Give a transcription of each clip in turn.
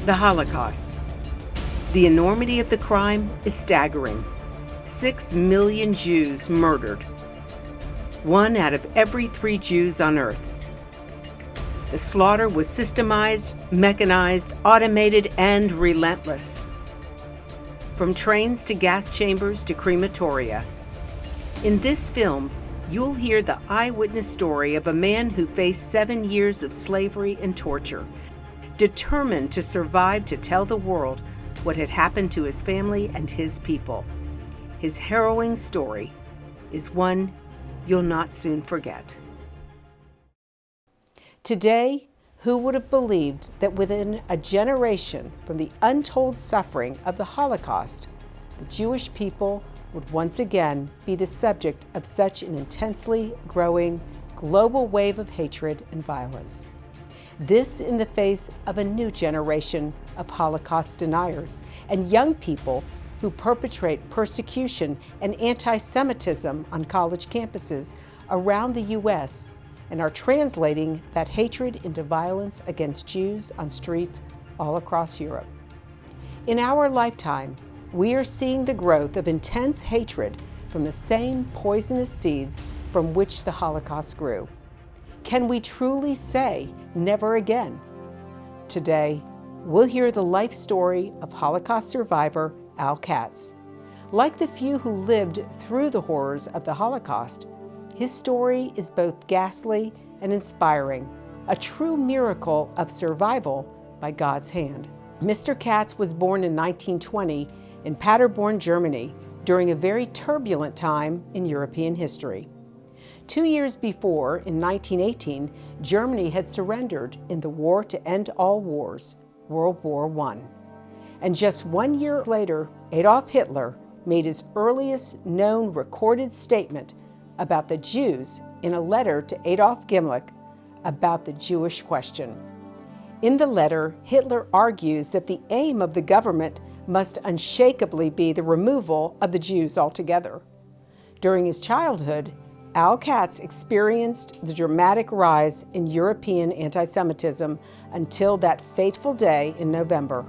The Holocaust. The enormity of the crime is staggering. 6 million Jews murdered. 1 out of every 3 Jews on earth. The slaughter was systemized, mechanized, automated, and relentless. From trains to gas chambers to crematoria. In this film, you'll hear the eyewitness story of a man who faced 7 years of slavery and torture, determined to survive to tell the world what had happened to his family and his people. His harrowing story is one you'll not soon forget. Today, who would have believed that within a generation from the untold suffering of the Holocaust, the Jewish people would once again be the subject of such an intensely growing global wave of hatred and violence? This in the face of a new generation of Holocaust deniers and young people who perpetrate persecution and anti-Semitism on college campuses around the U.S. and are translating that hatred into violence against Jews on streets all across Europe. In our lifetime, we are seeing the growth of intense hatred from the same poisonous seeds from which the Holocaust grew. Can we truly say never again? Today, we'll hear the life story of Holocaust survivor Al Katz. Like the few who lived through the horrors of the Holocaust, his story is both ghastly and inspiring, a true miracle of survival by God's hand. Mr. Katz was born in 1920 in Paderborn, Germany, during a very turbulent time in European history. 2 years before, in 1918, Germany had surrendered in the War to End All Wars, World War I. And just 1 year later, Adolf Hitler made his earliest known recorded statement about the Jews in a letter to Adolf Himmler about the Jewish question. In the letter, Hitler argues that the aim of the government must unshakably be the removal of the Jews altogether. During his childhood, Al Katz experienced the dramatic rise in European anti-Semitism until that fateful day in November.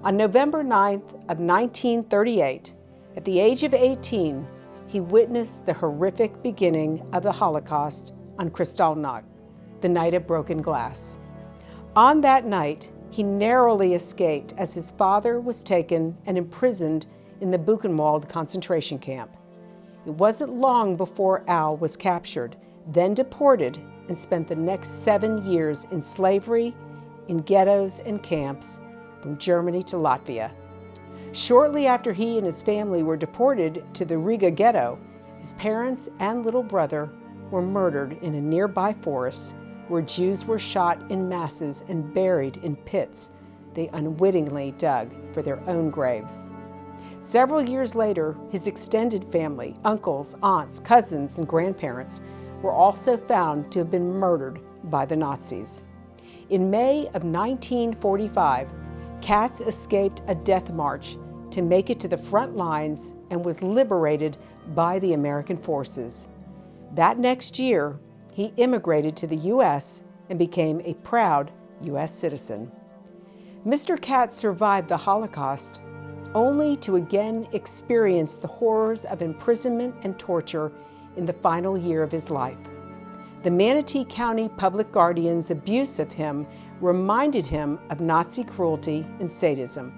On November 9th of 1938, at the age of 18, he witnessed the horrific beginning of the Holocaust on Kristallnacht, the night of broken glass. On that night, he narrowly escaped as his father was taken and imprisoned in the Buchenwald concentration camp. It wasn't long before Al was captured, then deported, and spent the next 7 years in slavery, in ghettos and camps, from Germany to Latvia. Shortly after he and his family were deported to the Riga ghetto, his parents and little brother were murdered in a nearby forest where Jews were shot in masses and buried in pits they unwittingly dug for their own graves. Several years later, his extended family, uncles, aunts, cousins, and grandparents, were also found to have been murdered by the Nazis. In May of 1945, Katz escaped a death march to make it to the front lines and was liberated by the American forces. That next year, he immigrated to the U.S. and became a proud U.S. citizen. Mr. Katz survived the Holocaust only to again experience the horrors of imprisonment and torture in the final year of his life. The Manatee County Public Guardian's abuse of him reminded him of Nazi cruelty and sadism.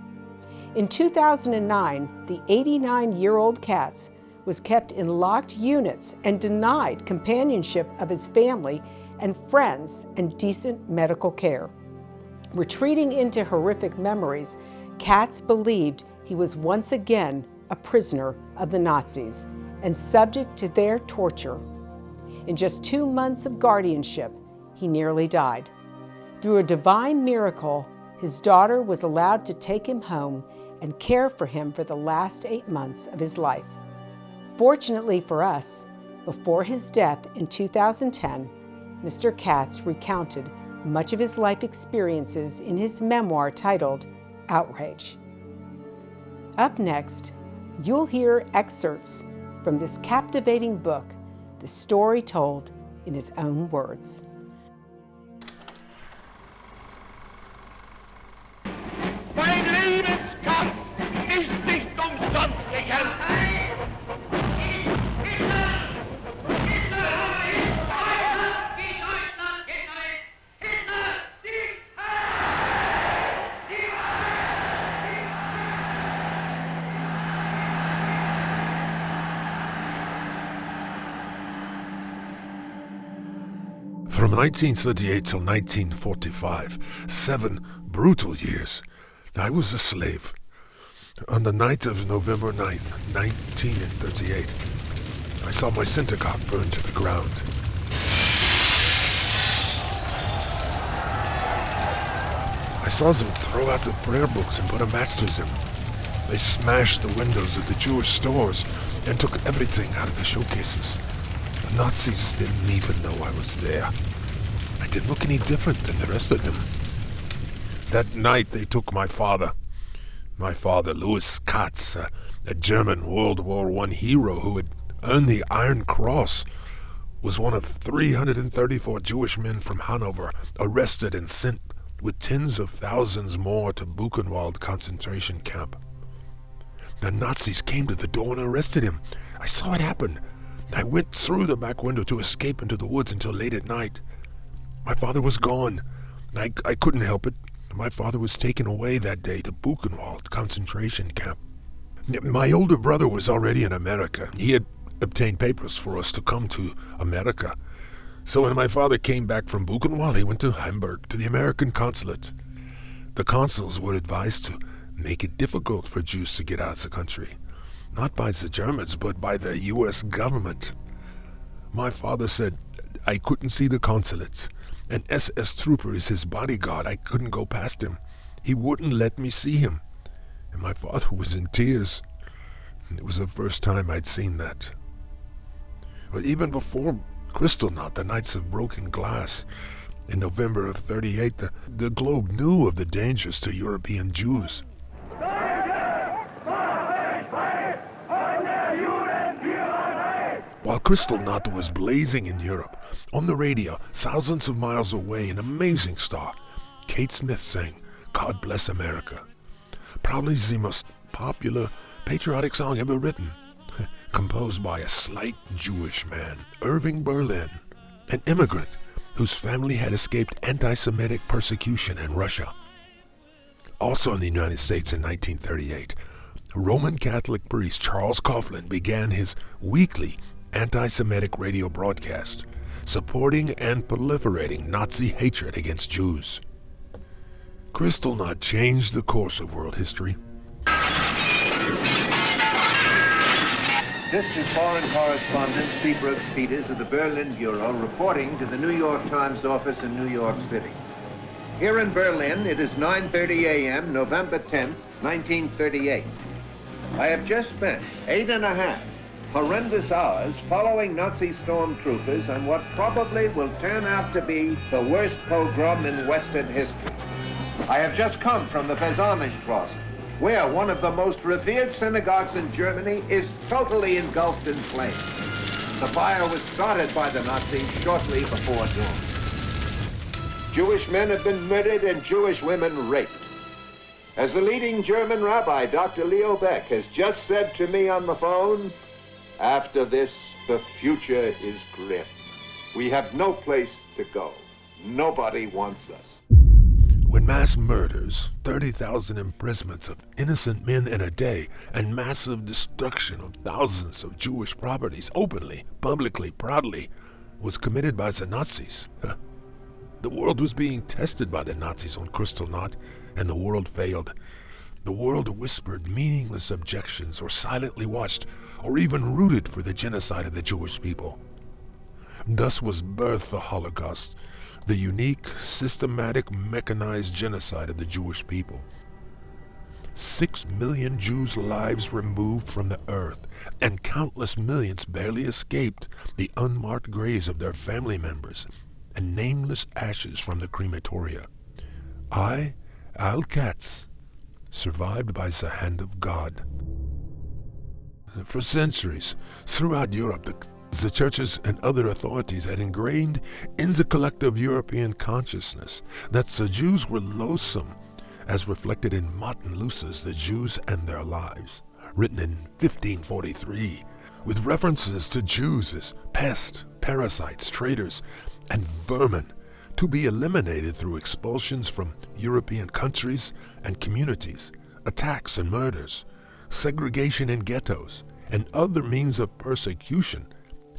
In 2009, the 89-year-old Katz was kept in locked units and denied companionship of his family and friends and decent medical care. Retreating into horrific memories, Katz believed he was once again a prisoner of the Nazis and subject to their torture. In just 2 months of guardianship, he nearly died. Through a divine miracle, his daughter was allowed to take him home and care for him for the last 8 months of his life. Fortunately for us, before his death in 2010, Mr. Katz recounted much of his life experiences in his memoir titled Outrage. Up next, you'll hear excerpts from this captivating book, the story told in his own words. From 1938 till 1945, 7 brutal years, I was a slave. On the night of November 9th, 1938, I saw my synagogue burned to the ground. I saw them throw out the prayer books and put a match to them. They smashed the windows of the Jewish stores and took everything out of the showcases. The Nazis didn't even know I was there. I didn't look any different than the rest of them. That night they took my father. My father, Louis Katz, a German World War I hero who had earned the Iron Cross, was one of 334 Jewish men from Hanover arrested and sent with tens of thousands more to Buchenwald concentration camp. The Nazis came to the door and arrested him. I saw it happen. I went through the back window to escape into the woods until late at night. My father was gone. I couldn't help it. My father was taken away that day to Buchenwald concentration camp. My older brother was already in America. He had obtained papers for us to come to America. So when my father came back from Buchenwald, he went to Hamburg, to the American consulate. The consuls were advised to make it difficult for Jews to get out of the country. Not by the Germans, but by the U.S. government. My father said, I couldn't see the consulate. An SS trooper is his bodyguard. I couldn't go past him. He wouldn't let me see him. And my father was in tears. It was the first time I'd seen that. But even before Kristallnacht, the Nights of Broken Glass, in November of 1938, the globe knew of the dangers to European Jews. While Kristallnacht was blazing in Europe, on the radio, thousands of miles away, an amazing star, Kate Smith sang, God Bless America. Probably the most popular patriotic song ever written, composed by a slight Jewish man, Irving Berlin, an immigrant whose family had escaped anti-Semitic persecution in Russia. Also in the United States in 1938, Roman Catholic priest Charles Coughlin began his weekly anti-Semitic radio broadcast, supporting and proliferating Nazi hatred against Jews. Kristallnacht changed the course of world history. This is foreign correspondent Seabrook Peters of the Berlin Bureau reporting to the New York Times office in New York City. Here in Berlin, it is 9:30 a.m., November 10th, 1938. I have just spent 8.5 horrendous hours following Nazi stormtroopers on what probably will turn out to be the worst pogrom in Western history. I have just come from the Versammlungsstraße, where one of the most revered synagogues in Germany is totally engulfed in flames. The fire was started by the Nazis shortly before dawn. Jewish men have been murdered and Jewish women raped. As the leading German rabbi, Dr. Leo Beck, has just said to me on the phone, after this, the future is grim. We have no place to go. Nobody wants us. When mass murders, 30,000 imprisonments of innocent men in a day, and massive destruction of thousands of Jewish properties openly, publicly, proudly, was committed by the Nazis, the world was being tested by the Nazis on Kristallnacht, and the world failed. The world whispered meaningless objections or silently watched or even rooted for the genocide of the Jewish people. Thus was birthed the Holocaust, the unique, systematic, mechanized genocide of the Jewish people. 6 million Jews' lives removed from the earth, and countless millions barely escaped the unmarked graves of their family members and nameless ashes from the crematoria. I, Al Katz, survived by the hand of God. For centuries, throughout Europe, the churches and other authorities had ingrained in the collective European consciousness that the Jews were loathsome, as reflected in Martin Luther's The Jews and Their Lives, written in 1543, with references to Jews as pests, parasites, traitors, and vermin, to be eliminated through expulsions from European countries and communities, attacks and murders, segregation in ghettos, and other means of persecution,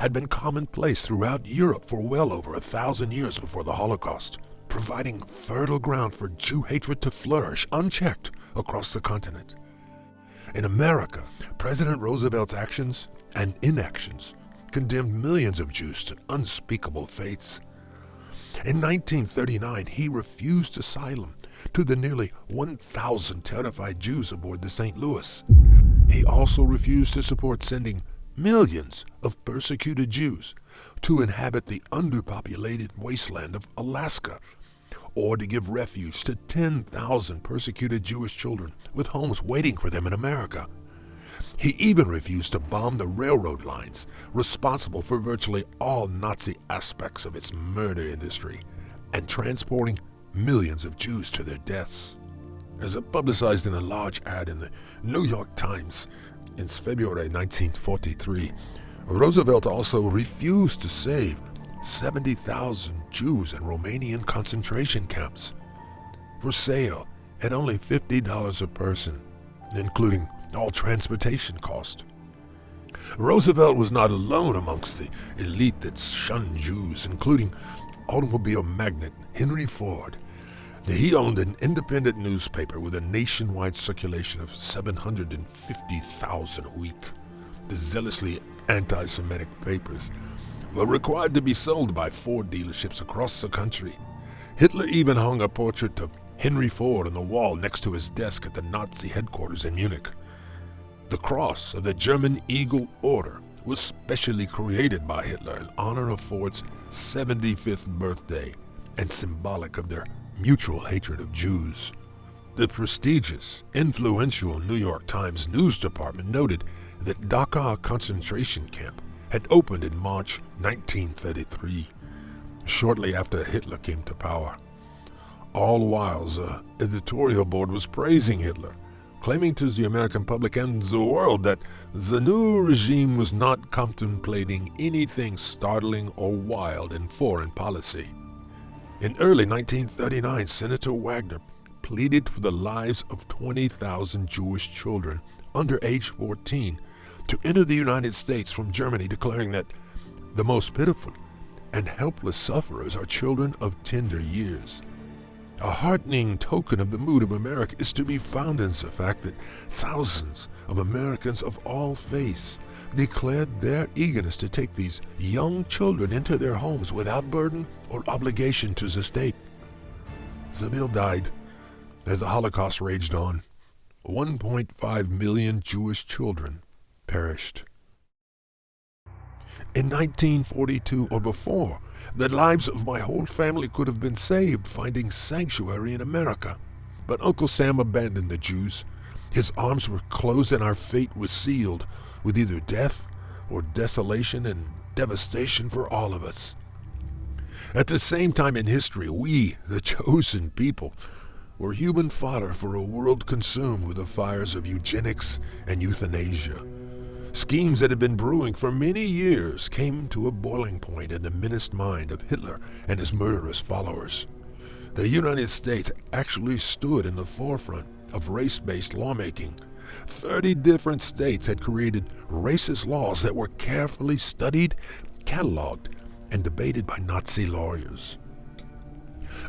had been commonplace throughout Europe for well over 1,000 years before the Holocaust, providing fertile ground for Jew hatred to flourish unchecked across the continent. In America, President Roosevelt's actions and inactions condemned millions of Jews to unspeakable fates. In 1939, he refused asylum to the nearly 1,000 terrified Jews aboard the St. Louis. He also refused to support sending millions of persecuted Jews to inhabit the underpopulated wasteland of Alaska, or to give refuge to 10,000 persecuted Jewish children with homes waiting for them in America. He even refused to bomb the railroad lines responsible for virtually all Nazi aspects of its murder industry and transporting millions of Jews to their deaths. As publicized in a large ad in the New York Times in February 1943, Roosevelt also refused to save 70,000 Jews in Romanian concentration camps for sale at only $50 a person, including all transportation cost. Roosevelt was not alone amongst the elite that shunned Jews, including automobile magnate Henry Ford. He owned an independent newspaper with a nationwide circulation of 750,000 a week. The zealously anti-Semitic papers were required to be sold by Ford dealerships across the country. Hitler even hung a portrait of Henry Ford on the wall next to his desk at the Nazi headquarters in Munich. The cross of the German Eagle Order was specially created by Hitler in honor of Ford's 75th birthday and symbolic of their mutual hatred of Jews. The prestigious, influential New York Times news department noted that Dachau concentration camp had opened in March 1933, shortly after Hitler came to power. All while the editorial board was praising Hitler, claiming to the American public and the world that the new regime was not contemplating anything startling or wild in foreign policy. In early 1939, Senator Wagner pleaded for the lives of 20,000 Jewish children under age 14 to enter the United States from Germany, declaring that the most pitiful and helpless sufferers are children of tender years. A heartening token of the mood of America is to be found in the fact that thousands of Americans of all faiths declared their eagerness to take these young children into their homes without burden or obligation to the state. The bill died as the Holocaust raged on. 1.5 million Jewish children perished. In 1942 or before, the lives of my whole family could have been saved finding sanctuary in America. But Uncle Sam abandoned the Jews. His arms were closed and our fate was sealed with either death or desolation and devastation for all of us. At the same time in history, we, the chosen people, were human fodder for a world consumed with the fires of eugenics and euthanasia. Schemes that had been brewing for many years came to a boiling point in the menaced mind of Hitler and his murderous followers. The United States actually stood in the forefront of race-based lawmaking. 30 different states had created racist laws that were carefully studied, cataloged, and debated by Nazi lawyers.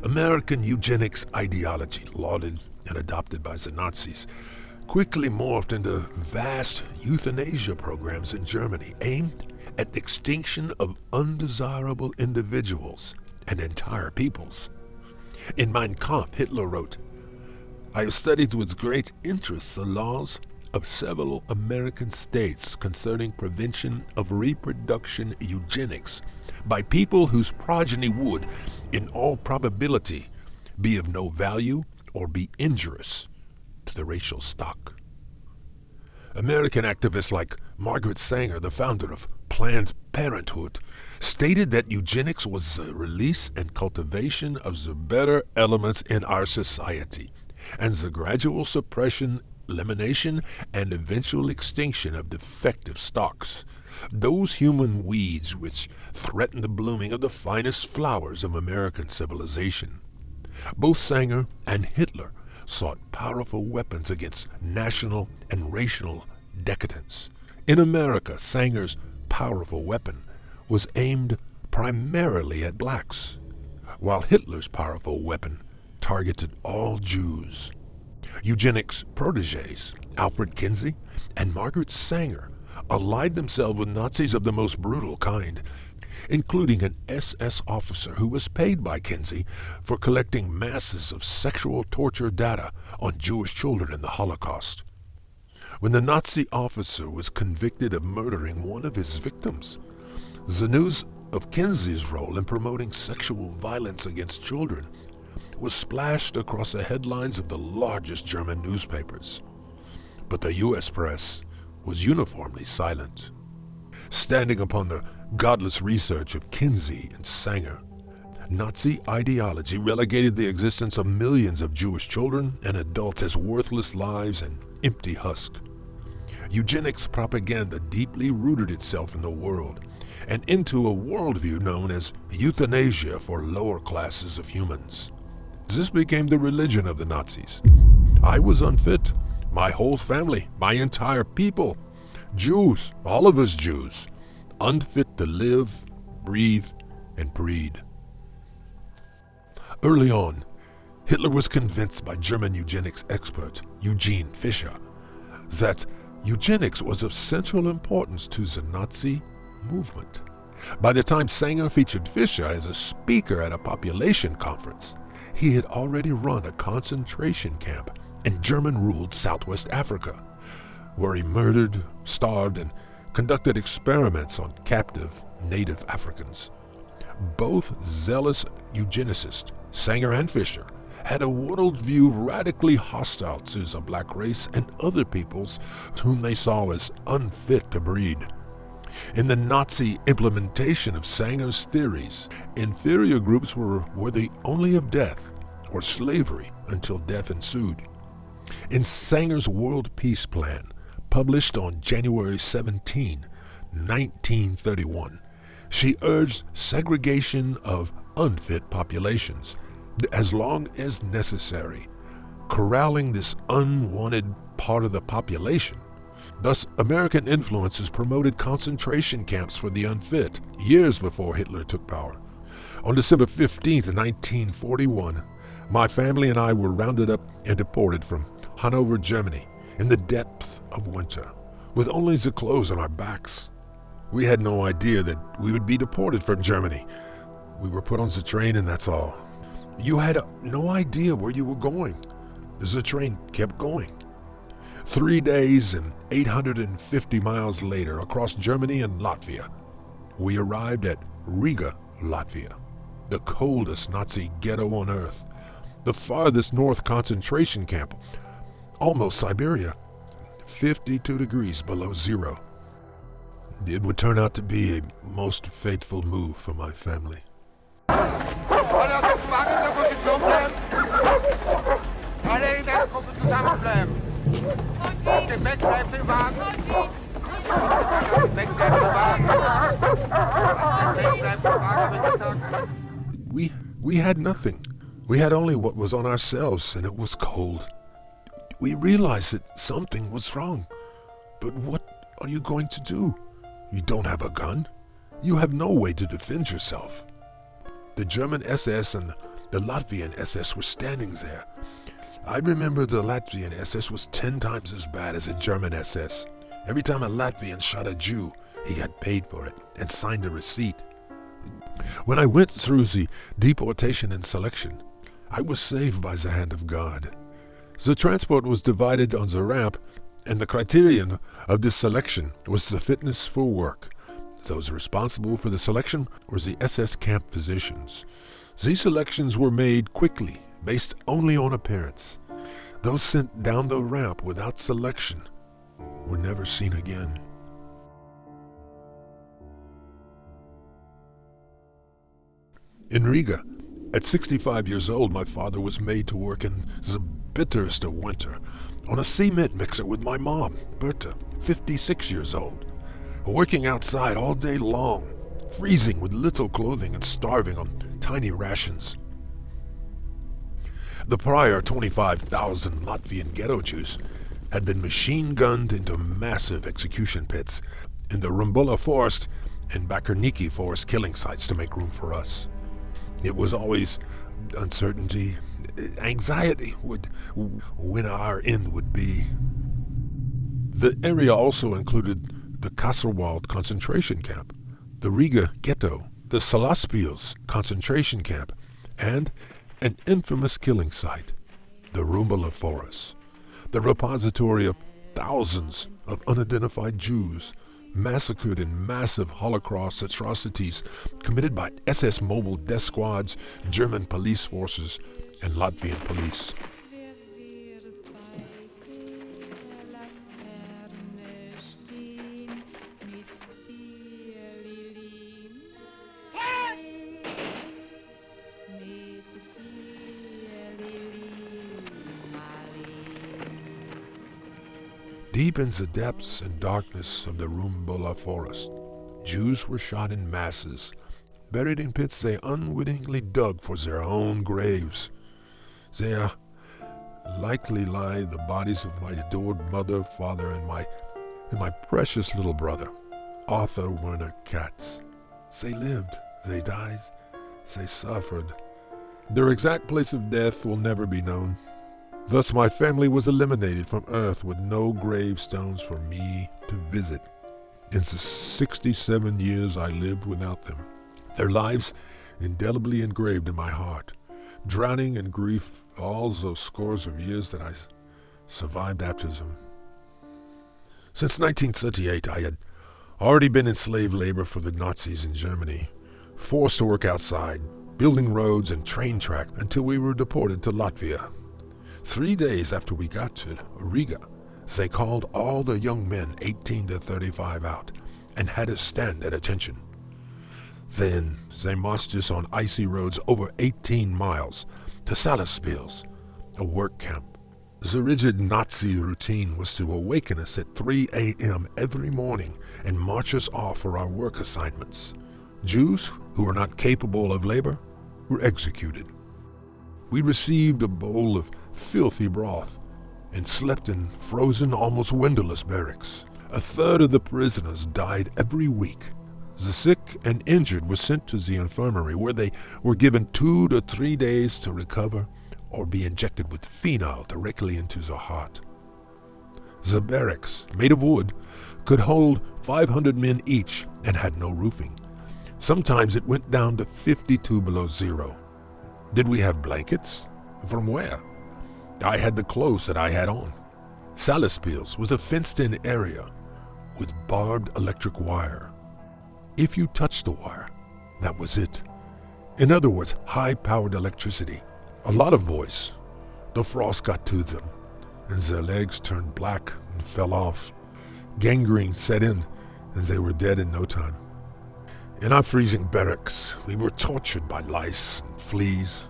American eugenics ideology, lauded and adopted by the Nazis, quickly morphed into vast euthanasia programs in Germany aimed at extinction of undesirable individuals and entire peoples. In Mein Kampf, Hitler wrote, "I have studied with great interest the laws of several American states concerning prevention of reproduction eugenics by people whose progeny would, in all probability, be of no value or be injurious to the racial stock." American activists like Margaret Sanger, the founder of Planned Parenthood, stated that eugenics was the release and cultivation of the better elements in our society and the gradual suppression, elimination, and eventual extinction of defective stocks, those human weeds which threaten the blooming of the finest flowers of American civilization. Both Sanger and Hitler sought powerful weapons against national and racial decadence. In America, Sanger's powerful weapon was aimed primarily at blacks, while Hitler's powerful weapon targeted all Jews. Eugenics protégés, Alfred Kinsey and Margaret Sanger, allied themselves with Nazis of the most brutal kind, including an SS officer who was paid by Kinsey for collecting masses of sexual torture data on Jewish children in the Holocaust. When the Nazi officer was convicted of murdering one of his victims, the news of Kinsey's role in promoting sexual violence against children was splashed across the headlines of the largest German newspapers. But the U.S. press was uniformly silent. Standing upon the godless research of Kinsey and Sanger, Nazi ideology relegated the existence of millions of Jewish children and adults as worthless lives and empty husk. Eugenics propaganda deeply rooted itself in the world and into a worldview known as euthanasia for lower classes of humans. This became the religion of the Nazis. I was unfit. My whole family, my entire people, Jews, all of us Jews, unfit to live, breathe, and breed. Early on, Hitler was convinced by German eugenics expert Eugene Fischer that eugenics was of central importance to the Nazi movement. By the time Sanger featured Fischer as a speaker at a population conference, he had already run a concentration camp in German-ruled Southwest Africa, where he murdered, starved, and conducted experiments on captive native Africans. Both zealous eugenicists, Sanger and Fischer, had a worldview radically hostile to the black race and other peoples whom they saw as unfit to breed. In the Nazi implementation of Sanger's theories, inferior groups were worthy only of death or slavery until death ensued. In Sanger's World Peace Plan, published on January 17, 1931, she urged segregation of unfit populations as long as necessary, corralling this unwanted part of the population. Thus, American influences promoted concentration camps for the unfit years before Hitler took power. On December 15, 1941, my family and I were rounded up and deported from Hanover, Germany, in the depth of winter, with only the clothes on our backs. We had no idea that we would be deported from Germany. We were put on the train and that's all. You had no idea where you were going, as the train kept going. 3 days and 850 miles later, across Germany and Latvia, we arrived at Riga, Latvia, the coldest Nazi ghetto on earth, the farthest north concentration camp, almost Siberia, 52 degrees below zero. It would turn out to be a most fateful move for my family. We had nothing. We had only what was on ourselves, and it was cold. We realized that something was wrong. But what are you going to do? You don't have a gun. You have no way to defend yourself. The German SS and the Latvian SS were standing there. I remember the Latvian SS was 10 times as bad as the German SS. Every time a Latvian shot a Jew, he got paid for it and signed a receipt. When I went through the deportation and selection, I was saved by the hand of God. The transport was divided on the ramp, and the criterion of this selection was the fitness for work. Those responsible for the selection were the SS camp physicians. These selections were made quickly, based only on appearance. Those sent down the ramp without selection were never seen again. In Riga, at 65 years old, my father was made to work in the bitterest of winter on a cement mixer with my mom, Berta, 56 years old, working outside all day long, freezing with little clothing and starving on tiny rations. The prior 25,000 Latvian ghetto Jews had been machine-gunned into massive execution pits in the Rumbula forest and Bakerniki forest killing sites to make room for us. It was always uncertainty, anxiety when our end would be. The area also included the Kasserwald concentration camp, the Riga ghetto, the Salaspils concentration camp, and an infamous killing site, the Rumbala forest, the repository of thousands of unidentified Jews massacred in massive Holocaust atrocities committed by SS mobile death squads, German police forces, and Latvian police. Deep in the depths and darkness of the Rumbala forest, Jews were shot in masses, buried in pits they unwittingly dug for their own graves. There likely lie the bodies of my adored mother, father, and my precious little brother, Arthur Werner Katz. They lived, they died, they suffered. Their exact place of death will never be known. Thus my family was eliminated from Earth with no gravestones for me to visit. In the 67 years I lived without them, their lives indelibly engraved in my heart, drowning in grief all those scores of years that I survived after them. Since 1938, I had already been in slave labor for the Nazis in Germany, forced to work outside, building roads and train tracks until we were deported to Latvia. 3 days after we got to Riga, they called all the young men 18 to 35 out and had us stand at attention. Then they marched us on icy roads over 18 miles to Salaspils, a work camp. The rigid Nazi routine was to awaken us at 3 a.m. every morning and march us off for our work assignments. Jews who were not capable of labor were executed. We received a bowl of filthy broth and slept in frozen, almost windowless barracks. A third of the prisoners died every week. The sick and injured were sent to the infirmary, where they were given 2 to 3 days to recover or be injected with phenol directly into the heart. The barracks, made of wood, could hold 500 men each and had no roofing. Sometimes it went down to 52 below zero. Did we have blankets? From where? I had the clothes that I had on. Salaspils was a fenced-in area with barbed electric wire. If you touched the wire, that was it. In other words, high-powered electricity. A lot of boys, the frost got to them, and their legs turned black and fell off. Gangrene set in, and they were dead in no time. In our freezing barracks, we were tortured by lice and fleas.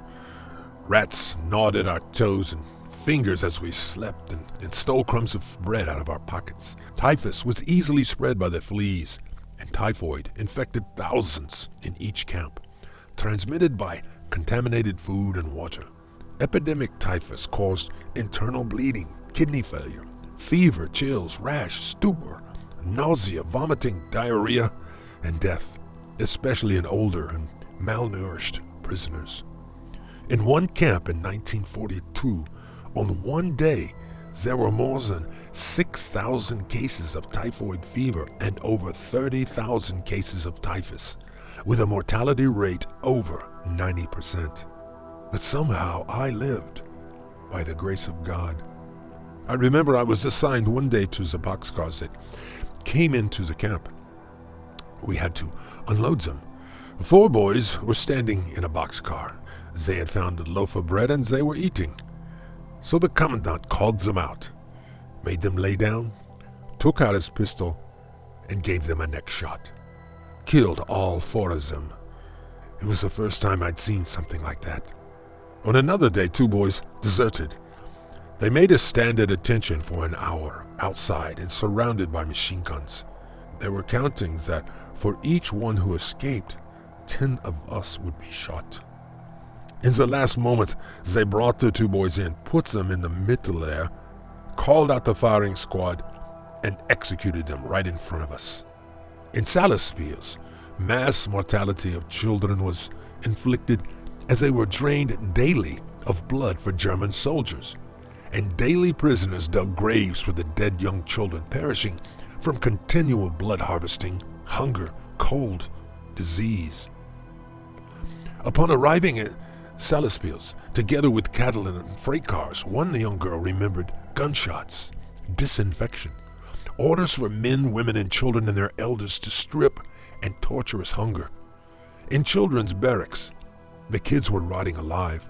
Rats gnawed at our toes and fingers as we slept and stole crumbs of bread out of our pockets. Typhus was easily spread by the fleas, and typhoid infected thousands in each camp, transmitted by contaminated food and water. Epidemic typhus caused internal bleeding, kidney failure, fever, chills, rash, stupor, nausea, vomiting, diarrhea, and death, especially in older and malnourished prisoners. In one camp in 1942, on one day, there were more than 6,000 cases of typhoid fever and over 30,000 cases of typhus, with a mortality rate over 90%. But somehow I lived, by the grace of God. I remember I was assigned one day to the boxcars that came into the camp. We had to unload them. 4 boys were standing in a boxcar. They had found a loaf of bread and they were eating. So the commandant called them out, made them lay down, took out his pistol, and gave them a neck shot. Killed all 4 of them. It was the first time I'd seen something like that. On another day, 2 boys deserted. They made us stand at attention for an hour outside and surrounded by machine guns. They were counting that for each one who escaped, 10 of us would be shot. In the last moment, they brought the 2 boys in, put them in the middle there, called out the firing squad, and executed them right in front of us. In Salaspils, mass mortality of children was inflicted as they were drained daily of blood for German soldiers, and daily prisoners dug graves for the dead young children perishing from continual blood harvesting, hunger, cold, disease. Upon arriving at Salaspils, together with cattle and freight cars, one young girl remembered gunshots, disinfection, orders for men, women, and children and their elders to strip, and torturous hunger. In children's barracks, the kids were rotting alive.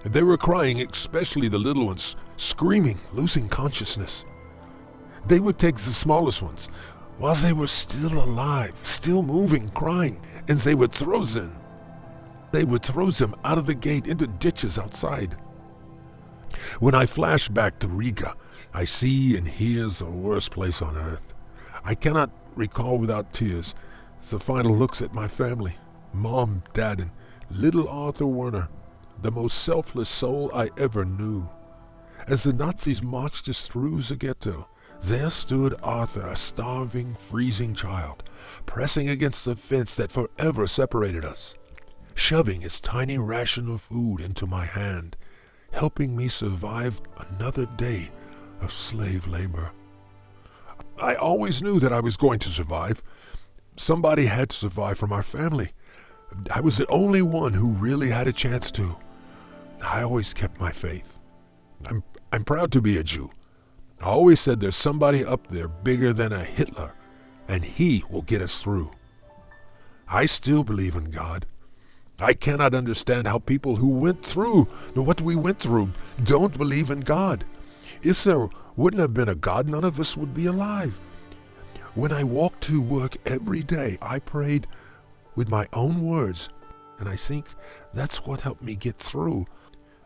They were crying, especially the little ones, screaming, losing consciousness. They would take the smallest ones, while they were still alive, still moving, crying, and they would throw them. They would throw them out of the gate into ditches outside. When I flash back to Riga, I see and hear the worst place on earth. I cannot recall without tears the final looks at my family, Mom, Dad, and little Arthur Werner, the most selfless soul I ever knew. As the Nazis marched us through the ghetto, there stood Arthur, a starving, freezing child, pressing against the fence that forever separated us, shoving his tiny ration of food into my hand, helping me survive another day of slave labor. I always knew that I was going to survive. Somebody had to survive from our family. I was the only one who really had a chance to. I always kept my faith. I'm proud to be a Jew. I always said there's somebody up there bigger than a Hitler, and he will get us through. I still believe in God. I cannot understand how people who went through what we went through don't believe in God. If there wouldn't have been a God, none of us would be alive. When I walked to work every day, I prayed with my own words, and I think that's what helped me get through.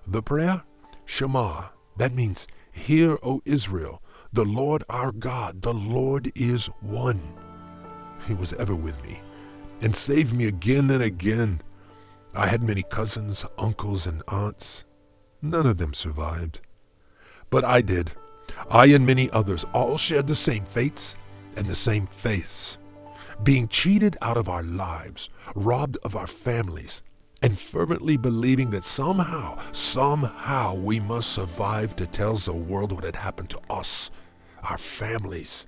The prayer, Shema, that means, Hear, O Israel, the Lord our God, the Lord is one. He was ever with me and saved me again and again. I had many cousins, uncles, and aunts. None of them survived. But I did. I and many others all shared the same fates and the same faiths, being cheated out of our lives, robbed of our families, and fervently believing that somehow we must survive to tell the world what had happened to us, our families,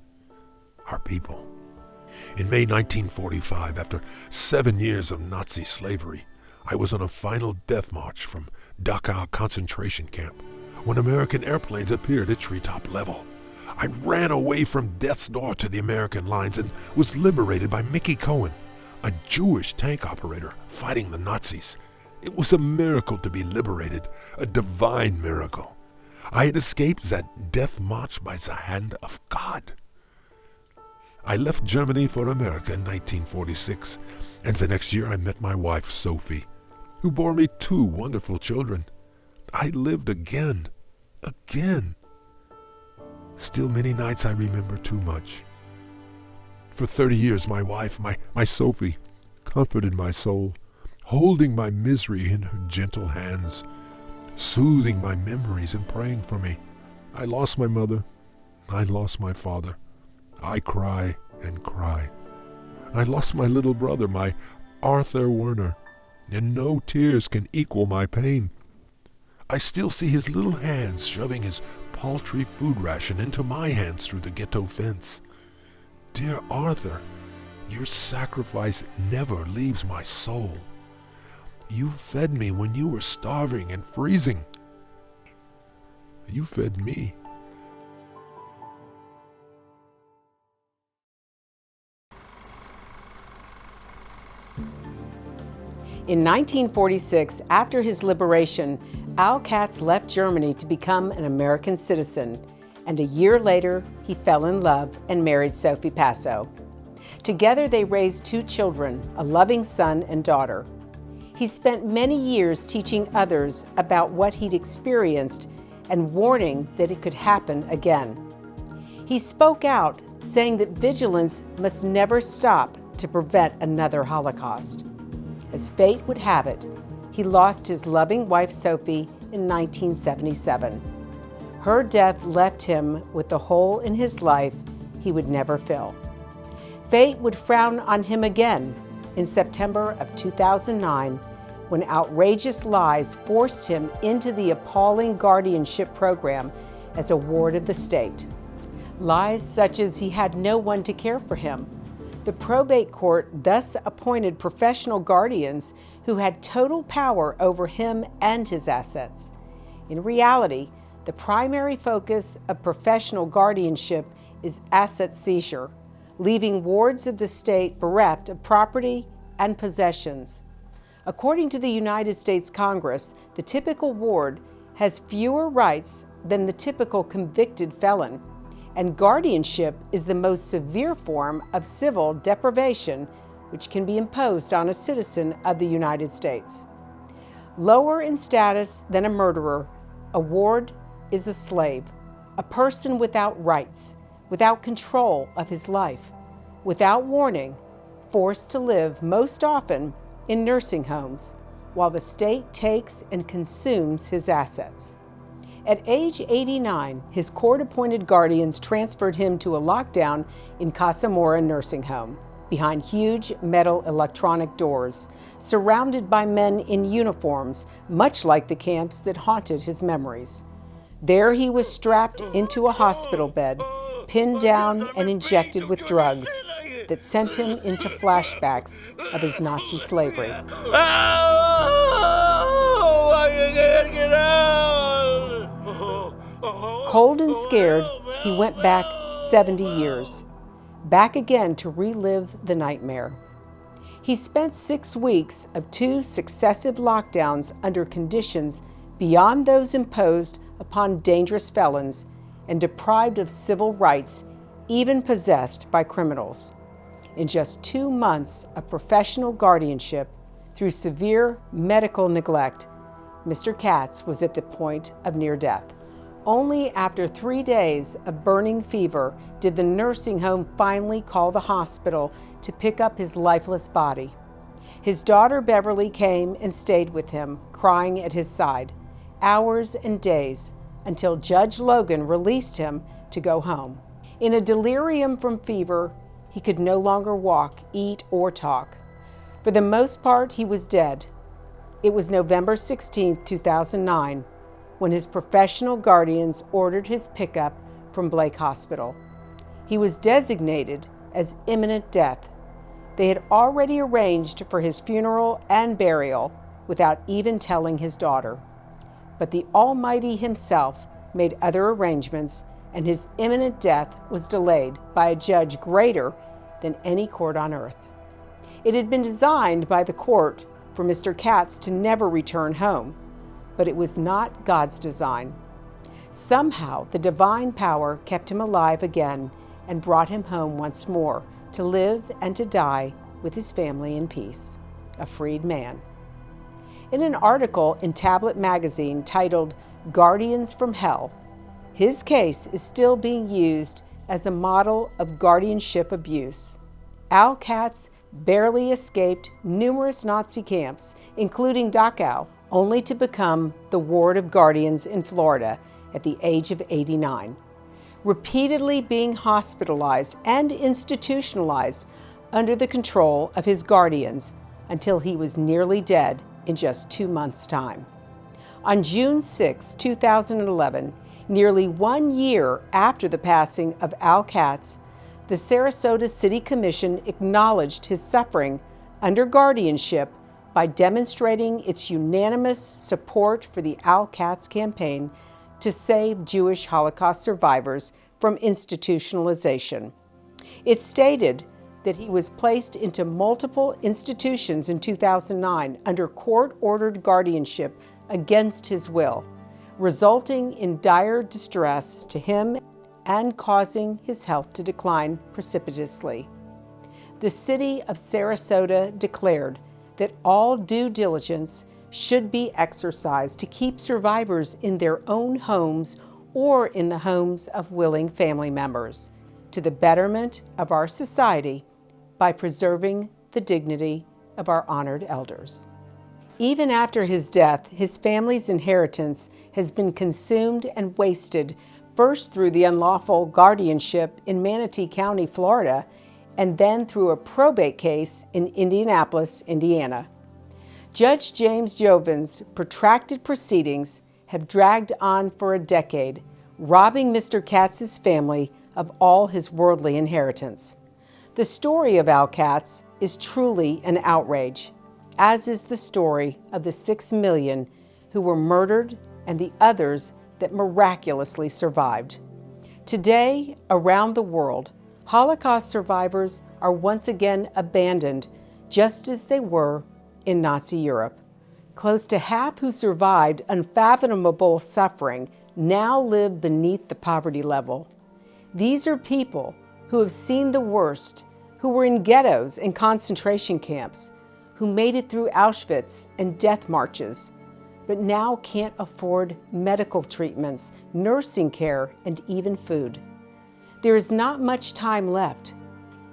our people. In May 1945, after 7 years of Nazi slavery, I was on a final death march from Dachau concentration camp when American airplanes appeared at treetop level. I ran away from death's door to the American lines and was liberated by Mickey Cohen, a Jewish tank operator fighting the Nazis. It was a miracle to be liberated, a divine miracle. I had escaped that death march by the hand of God. I left Germany for America in 1946, and the next year I met my wife, Sophie, who bore me 2 wonderful children. I lived again. Still many nights I remember too much. For 30 years my wife, my Sophie, comforted my soul, holding my misery in her gentle hands, soothing my memories and praying for me. I lost my mother. I lost my father. I cry and cry. I lost my little brother, my Arthur Werner, and no tears can equal my pain. I still see his little hands shoving his paltry food ration into my hands through the ghetto fence. Dear Arthur, your sacrifice never leaves my soul. You fed me when you were starving and freezing. You fed me. In 1946, after his liberation, Al Katz left Germany to become an American citizen, and a year later, he fell in love and married Sophie Passo. Together, they raised 2 children, a loving son and daughter. He spent many years teaching others about what he'd experienced and warning that it could happen again. He spoke out, saying that vigilance must never stop to prevent another Holocaust. As fate would have it, he lost his loving wife Sophie in 1977. Her death left him with the hole in his life he would never fill. Fate would frown on him again, in September of 2009 when outrageous lies forced him into the appalling guardianship program as a ward of the state. Lies such as he had no one to care for him. The probate court thus appointed professional guardians who had total power over him and his assets. In reality, the primary focus of professional guardianship is asset seizure, leaving wards of the state bereft of property and possessions. According to the United States Congress, the typical ward has fewer rights than the typical convicted felon, and guardianship is the most severe form of civil deprivation which can be imposed on a citizen of the United States. Lower in status than a murderer, a ward is a slave, a person without rights, without control of his life, without warning, forced to live most often in nursing homes, while the state takes and consumes his assets. At age 89, his court-appointed guardians transferred him to a lockdown in Casa Mora nursing home, behind huge metal electronic doors, surrounded by men in uniforms, much like the camps that haunted his memories. There he was strapped into a hospital bed, pinned down and injected with drugs that sent him into flashbacks of his Nazi slavery. Cold and scared, he went back 70 years, back again to relive the nightmare. He spent 6 weeks of 2 successive lockdowns under conditions beyond those imposed upon dangerous felons and deprived of civil rights, even possessed by criminals. In just 2 months of professional guardianship, through severe medical neglect, Mr. Katz was at the point of near death. Only after 3 days of burning fever did the nursing home finally call the hospital to pick up his lifeless body. His daughter Beverly came and stayed with him, crying at his side, hours and days, until Judge Logan released him to go home. In a delirium from fever, he could no longer walk, eat, or talk. For the most part, he was dead. It was November 16, 2009, when his professional guardians ordered his pickup from Blake Hospital. He was designated as imminent death. They had already arranged for his funeral and burial without even telling his daughter. But the Almighty himself made other arrangements, and his imminent death was delayed by a judge greater than any court on earth. It had been designed by the court for Mr. Katz to never return home, but it was not God's design. Somehow, the divine power kept him alive again and brought him home once more to live and to die with his family in peace, a freed man. In an article in Tablet magazine titled "Guardians from Hell," his case is still being used as a model of guardianship abuse. Al Katz barely escaped numerous Nazi camps, including Dachau, only to become the ward of guardians in Florida at the age of 89, repeatedly being hospitalized and institutionalized under the control of his guardians until he was nearly dead in just 2 months' time. On June 6, 2011, nearly 1 year after the passing of Al Katz, the Sarasota City Commission acknowledged his suffering under guardianship by demonstrating its unanimous support for the Al Katz campaign to save Jewish Holocaust survivors from institutionalization. It stated that he was placed into multiple institutions in 2009 under court-ordered guardianship against his will, resulting in dire distress to him and causing his health to decline precipitously. The city of Sarasota declared that all due diligence should be exercised to keep survivors in their own homes or in the homes of willing family members, to the betterment of our society by preserving the dignity of our honored elders. Even after his death, his family's inheritance has been consumed and wasted, first through the unlawful guardianship in Manatee County, Florida, and then through a probate case in Indianapolis, Indiana. Judge James Jovan's protracted proceedings have dragged on for a decade, robbing Mr. Katz's family of all his worldly inheritance. The story of Al Katz is truly an outrage, as is the story of the 6 million who were murdered and the others that miraculously survived. Today, around the world, Holocaust survivors are once again abandoned, just as they were in Nazi Europe. Close to half who survived unfathomable suffering now live beneath the poverty level. These are people who have seen the worst, who were in ghettos and concentration camps, who made it through Auschwitz and death marches, but now can't afford medical treatments, nursing care, and even food. There is not much time left.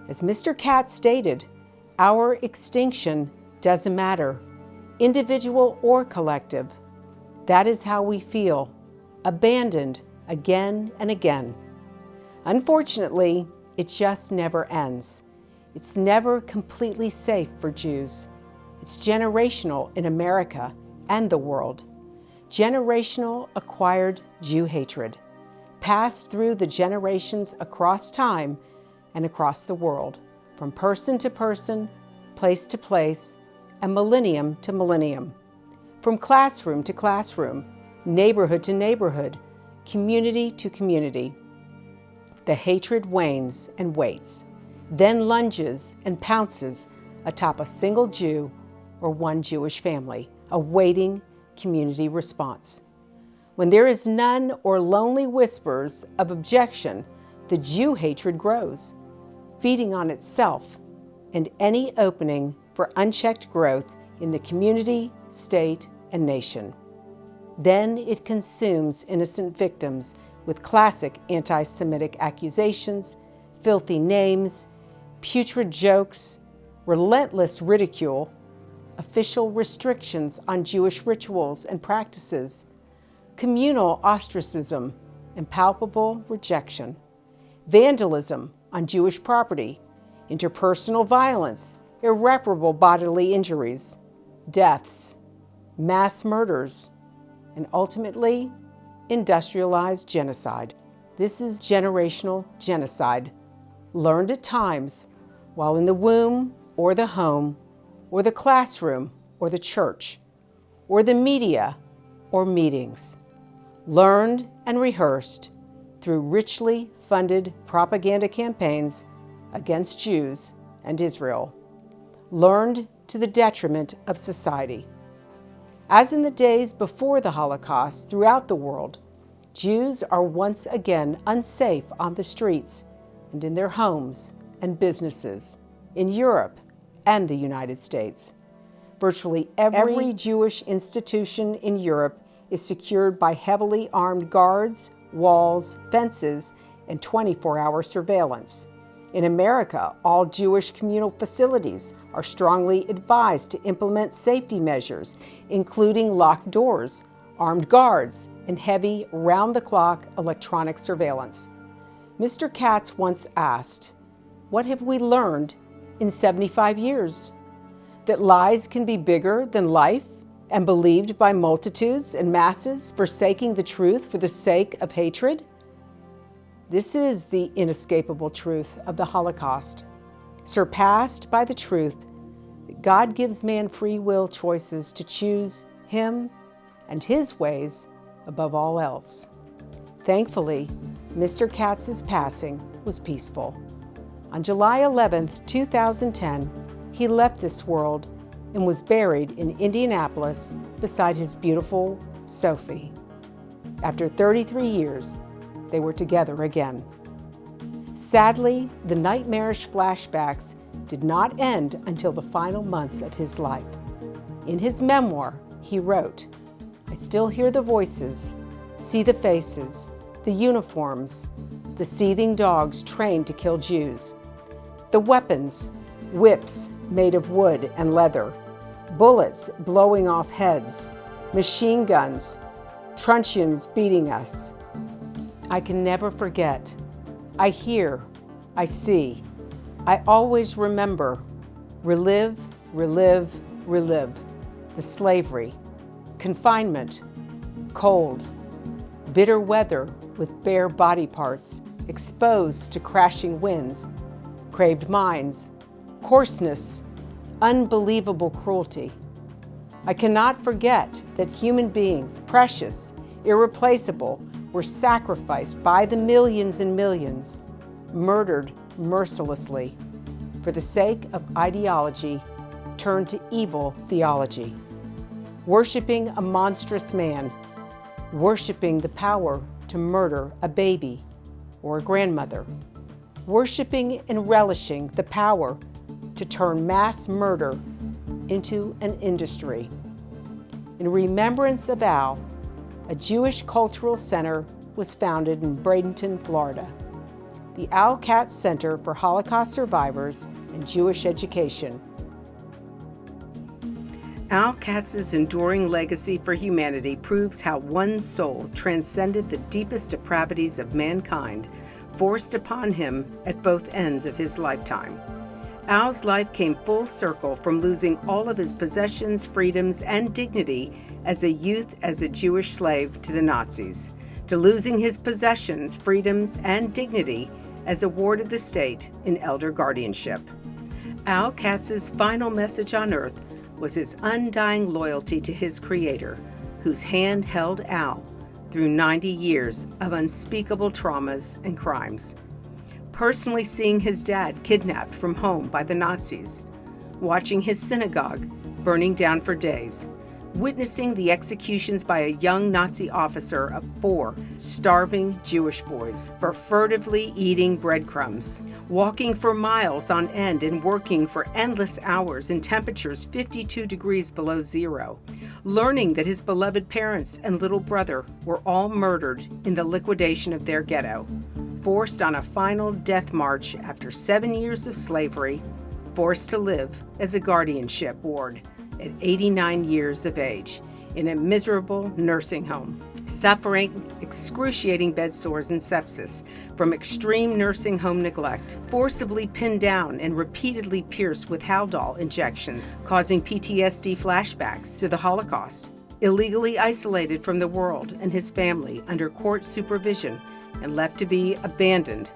As Mr. Katz stated, our extinction doesn't matter, individual or collective. That is how we feel, abandoned again and again. Unfortunately, it just never ends. It's never completely safe for Jews. It's generational in America and the world. Generational acquired Jew hatred, passed through the generations across time and across the world, from person to person, place to place, and millennium to millennium, from classroom to classroom, neighborhood to neighborhood, community to community. The hatred wanes and waits, then lunges and pounces atop a single Jew or one Jewish family, awaiting community response. When there is none or lonely whispers of objection, the Jew hatred grows, feeding on itself and any opening for unchecked growth in the community, state, and nation. Then it consumes innocent victims with classic anti-Semitic accusations, filthy names, putrid jokes, relentless ridicule, official restrictions on Jewish rituals and practices, communal ostracism, and palpable rejection, vandalism on Jewish property, interpersonal violence, irreparable bodily injuries, deaths, mass murders, and ultimately, industrialized genocide. This is generational genocide, learned at times while in the womb or the home or the classroom or the church or the media or meetings, learned and rehearsed through richly funded propaganda campaigns against Jews and Israel, learned to the detriment of society. As in the days before the Holocaust throughout the world, Jews are once again unsafe on the streets and in their homes and businesses, in Europe and the United States. Virtually every Jewish institution in Europe is secured by heavily armed guards, walls, fences, and 24-hour surveillance. In America, all Jewish communal facilities are strongly advised to implement safety measures, including locked doors, armed guards, and heavy, round-the-clock electronic surveillance. Mr. Katz once asked, "What have we learned in 75 years? That lies can be bigger than life and believed by multitudes and masses, forsaking the truth for the sake of hatred?" This is the inescapable truth of the Holocaust, surpassed by the truth that God gives man free will choices to choose Him and His ways above all else. Thankfully, Mr. Katz's passing was peaceful. On July 11, 2010, he left this world and was buried in Indianapolis beside his beautiful Sophie. After 33 years, they were together again. Sadly, the nightmarish flashbacks did not end until the final months of his life. In his memoir, he wrote, "I still hear the voices, see the faces, the uniforms, the seething dogs trained to kill Jews, the weapons, whips made of wood and leather, bullets blowing off heads, machine guns, truncheons beating us. I can never forget. I hear, I see. I always remember, relive, relive, relive the slavery, confinement, cold, bitter weather with bare body parts exposed to crashing winds, craved minds, coarseness, unbelievable cruelty. I cannot forget that human beings, precious, irreplaceable, were sacrificed by the millions and millions, murdered mercilessly for the sake of ideology turned to evil theology, worshiping a monstrous man, worshiping the power to murder a baby or a grandmother, worshiping and relishing the power to turn mass murder into an industry. In remembrance of Al, a Jewish cultural center was founded in Bradenton, Florida. The Al Katz Center for Holocaust Survivors and Jewish Education. Al Katz's enduring legacy for humanity proves how one soul transcended the deepest depravities of mankind, forced upon him at both ends of his lifetime. Al's life came full circle from losing all of his possessions, freedoms, and dignity as a youth as a Jewish slave to the Nazis, to losing his possessions, freedoms, and dignity as a ward of the state in elder guardianship. Al Katz's final message on earth was his undying loyalty to his Creator, whose hand held Al through 90 years of unspeakable traumas and crimes. Personally seeing his dad kidnapped from home by the Nazis, watching his synagogue burning down for days, witnessing the executions by a young Nazi officer of 4 starving Jewish boys for furtively eating breadcrumbs, walking for miles on end and working for endless hours in temperatures 52 degrees below zero, learning that his beloved parents and little brother were all murdered in the liquidation of their ghetto, forced on a final death march after 7 years of slavery, forced to live as a guardianship ward at 89 years of age in a miserable nursing home, suffering excruciating bed sores and sepsis from extreme nursing home neglect, forcibly pinned down and repeatedly pierced with Haldol injections, causing PTSD flashbacks to the Holocaust, illegally isolated from the world and his family under court supervision and left to be abandoned,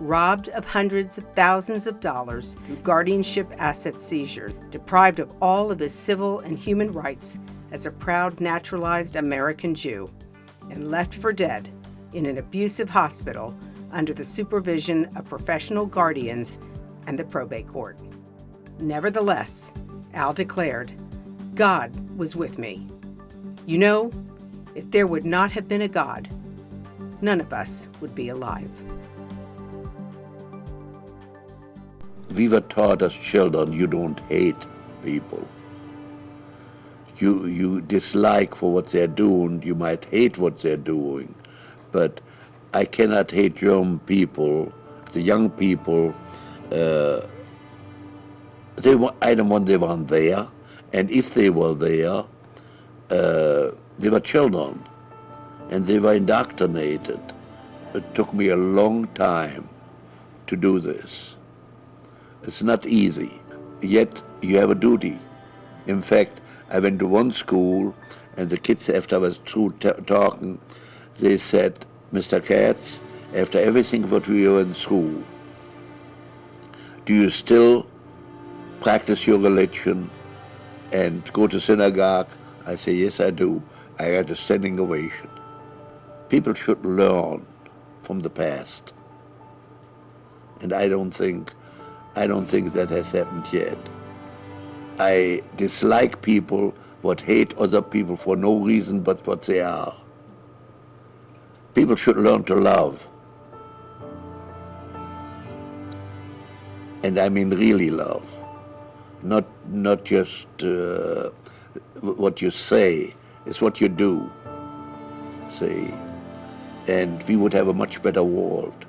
robbed of hundreds of thousands of dollars through guardianship asset seizure, deprived of all of his civil and human rights as a proud naturalized American Jew, and left for dead in an abusive hospital under the supervision of professional guardians and the probate court. Nevertheless, Al declared, "God was with me. You know, if there would not have been a God, none of us would be alive." We were taught as children, you don't hate people. You dislike for what they're doing, you might hate what they're doing, but I cannot hate German people, the young people, I don't want they weren't there, and if they were there, they were children, and they were indoctrinated. It took me a long time to do this. It's not easy, yet you have a duty. In fact, I went to one school, and the kids, after I was through talking, they said, "Mr. Katz, after everything what we were in school, do you still practice your religion and go to synagogue?" I say, "Yes, I do." I got a standing ovation. People should learn from the past, and I don't think that has happened yet. I dislike people what hate other people for no reason but what they are. People should learn to love. And I mean really love. Not just what you say, it's what you do. See? And we would have a much better world.